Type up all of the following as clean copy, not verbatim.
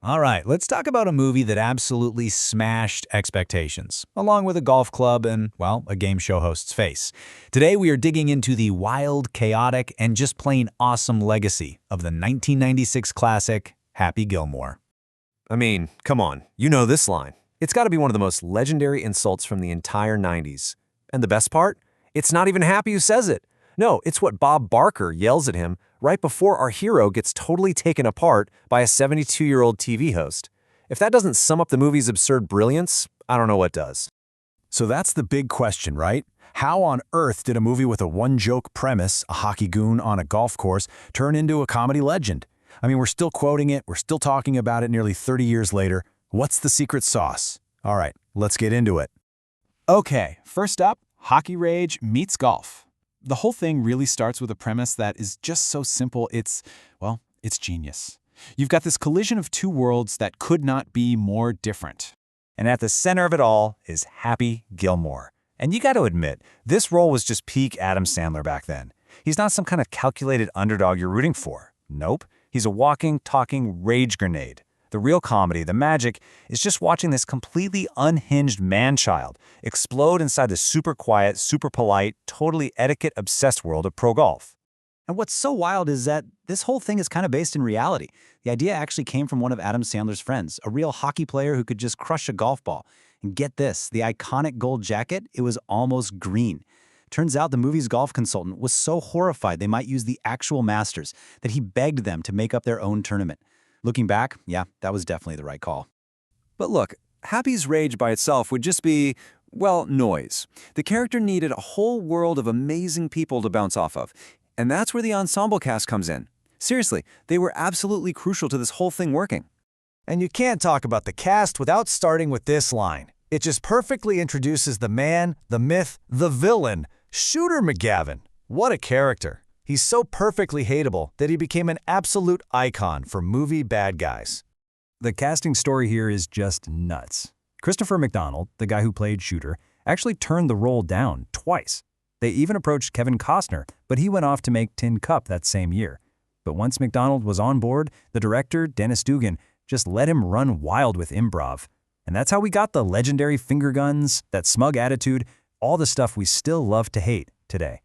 All right, let's talk about a movie that absolutely smashed expectations, along with a golf club and, well, a game show host's face. Today we are digging into the wild, chaotic, and just plain awesome legacy of the 1996 classic, Happy Gilmore. I mean, come on, you know this line. It's got to be one of the most legendary insults from the entire 90s. And the best part? It's not even Happy who says it. No, it's what Bob Barker yells at him right before our hero gets totally taken apart by a 72-year-old TV host. If that doesn't sum up the movie's absurd brilliance, I don't know what does. So that's the big question, right? How on earth did a movie with a one-joke premise, a hockey goon on a golf course, turn into a comedy legend? I mean, we're still quoting it, we're still talking about it nearly 30 years later. What's the secret sauce? All right, let's get into it. Okay, first up, hockey rage meets golf. The whole thing really starts with a premise that is just so simple, it's genius. You've got this collision of two worlds that could not be more different. And at the center of it all is Happy Gilmore. And you got to admit, this role was just peak Adam Sandler back then. He's not some kind of calculated underdog you're rooting for. Nope, he's a walking, talking rage grenade. The real comedy, the magic, is just watching this completely unhinged man-child explode inside the super quiet, super polite, totally etiquette-obsessed world of pro golf. And what's so wild is that this whole thing is kind of based in reality. The idea actually came from one of Adam Sandler's friends, a real hockey player who could just crush a golf ball. And get this, the iconic gold jacket, it was almost green. Turns out the movie's golf consultant was so horrified they might use the actual Masters that he begged them to make up their own tournament. Looking back, yeah, that was definitely the right call. But look, Happy's rage by itself would just be, well, noise. The character needed a whole world of amazing people to bounce off of. And that's where the ensemble cast comes in. Seriously, they were absolutely crucial to this whole thing working. And you can't talk about the cast without starting with this line. It just perfectly introduces the man, the myth, the villain, Shooter McGavin. What a character. He's so perfectly hateable that he became an absolute icon for movie bad guys. The casting story here is just nuts. Christopher McDonald, the guy who played Shooter, actually turned the role down twice. They even approached Kevin Costner, but he went off to make Tin Cup that same year. But once McDonald was on board, the director, Dennis Dugan, just let him run wild with improv. And that's how we got the legendary finger guns, that smug attitude, all the stuff we still love to hate today.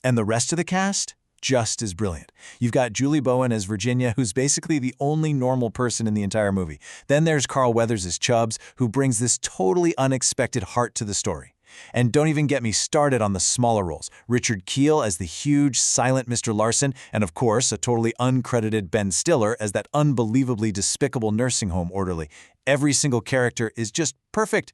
And the rest of the cast? Just as brilliant. You've got Julie Bowen as Virginia, who's basically the only normal person in the entire movie. Then there's Carl Weathers as Chubbs, who brings this totally unexpected heart to the story. And don't even get me started on the smaller roles. Richard Kiel as the huge, silent Mr. Larson, and of course, a totally uncredited Ben Stiller as that unbelievably despicable nursing home orderly. Every single character is just perfect.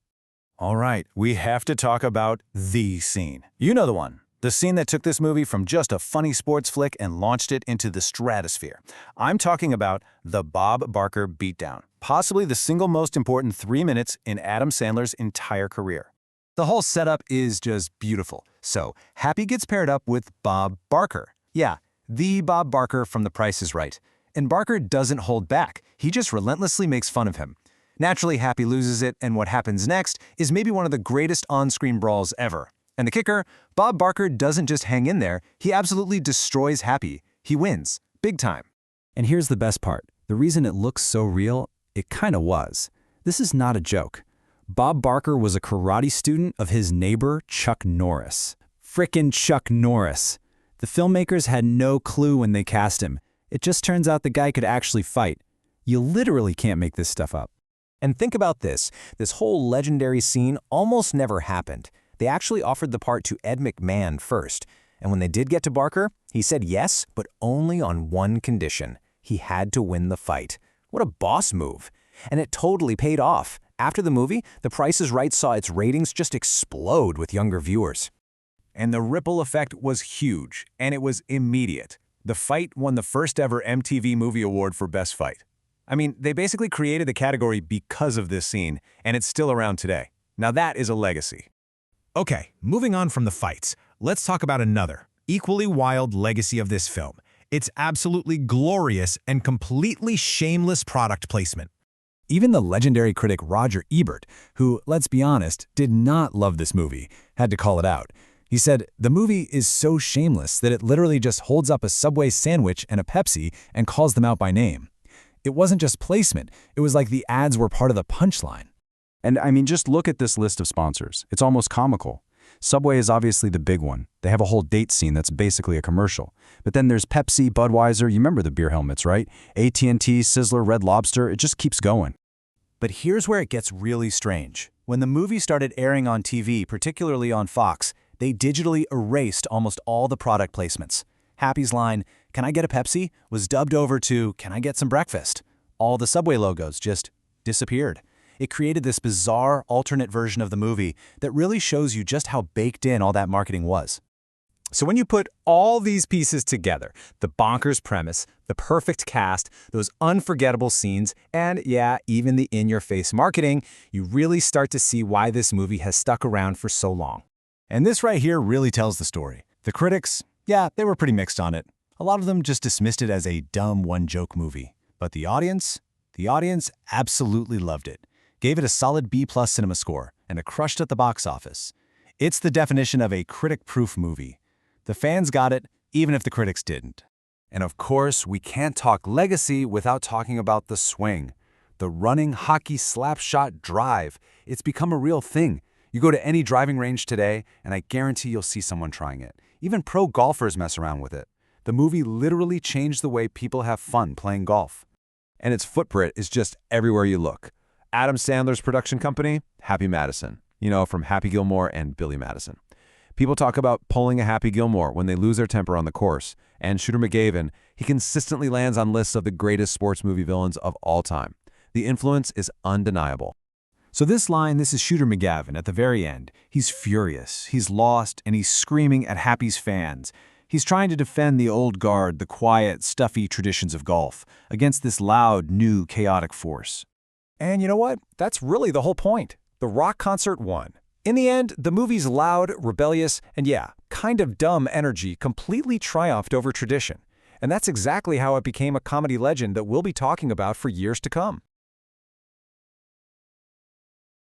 All right, we have to talk about the scene. You know the one. The scene that took this movie from just a funny sports flick and launched it into the stratosphere. I'm talking about the Bob Barker Beatdown, possibly the single most important 3 minutes in Adam Sandler's entire career. The whole setup is just beautiful. So, Happy gets paired up with Bob Barker. Yeah, the Bob Barker from The Price is Right. And Barker doesn't hold back. He just relentlessly makes fun of him. Naturally, Happy loses it, and what happens next is maybe one of the greatest on-screen brawls ever. And the kicker, Bob Barker doesn't just hang in there, he absolutely destroys Happy. He wins. Big time. And here's the best part. The reason it looks so real, it kinda was. This is not a joke. Bob Barker was a karate student of his neighbor, Chuck Norris. Frickin' Chuck Norris. The filmmakers had no clue when they cast him. It just turns out the guy could actually fight. You literally can't make this stuff up. And think about this. This whole legendary scene almost never happened. They actually offered the part to Ed McMahon first, and when they did get to Barker, he said yes, but only on one condition. He had to win the fight. What a boss move. And it totally paid off. After the movie, The Price is Right saw its ratings just explode with younger viewers. And the ripple effect was huge, and it was immediate. The fight won the first ever MTV Movie Award for Best Fight. I mean, they basically created the category because of this scene, and it's still around today. Now that is a legacy. Okay, moving on from the fights, let's talk about another, equally wild legacy of this film. It's absolutely glorious and completely shameless product placement. Even the legendary critic Roger Ebert, who, let's be honest, did not love this movie, had to call it out. He said, "The movie is so shameless that it literally just holds up a Subway sandwich and a Pepsi and calls them out by name." It wasn't just placement. It was like the ads were part of the punchline. And I mean, just look at this list of sponsors. It's almost comical. Subway is obviously the big one. They have a whole date scene that's basically a commercial. But then there's Pepsi, Budweiser, you remember the beer helmets, right? AT&T, Sizzler, Red Lobster, it just keeps going. But here's where it gets really strange. When the movie started airing on TV, particularly on Fox, they digitally erased almost all the product placements. Happy's line, "Can I get a Pepsi?" was dubbed over to, "Can I get some breakfast?" All the Subway logos just disappeared. It created this bizarre alternate version of the movie that really shows you just how baked in all that marketing was. So when you put all these pieces together, the bonkers premise, the perfect cast, those unforgettable scenes, and yeah, even the in-your-face marketing, you really start to see why this movie has stuck around for so long. And this right here really tells the story. The critics, yeah, they were pretty mixed on it. A lot of them just dismissed it as a dumb one-joke movie. But the audience absolutely loved it. Gave it a solid B+ cinema score, and it crushed at the box office. It's the definition of a critic-proof movie. The fans got it, even if the critics didn't. And of course, we can't talk legacy without talking about the swing. The running hockey slap shot drive. It's become a real thing. You go to any driving range today, and I guarantee you'll see someone trying it. Even pro golfers mess around with it. The movie literally changed the way people have fun playing golf. And its footprint is just everywhere you look. Adam Sandler's production company, Happy Madison. You know, from Happy Gilmore and Billy Madison. People talk about pulling a Happy Gilmore when they lose their temper on the course. And Shooter McGavin, he consistently lands on lists of the greatest sports movie villains of all time. The influence is undeniable. So this is Shooter McGavin at the very end. He's furious, he's lost, and he's screaming at Happy's fans. He's trying to defend the old guard, the quiet, stuffy traditions of golf, against this loud, new, chaotic force. And you know what? That's really the whole point. The rock concert won. In the end, the movie's loud, rebellious, and yeah, kind of dumb energy completely triumphed over tradition. And that's exactly how it became a comedy legend that we'll be talking about for years to come.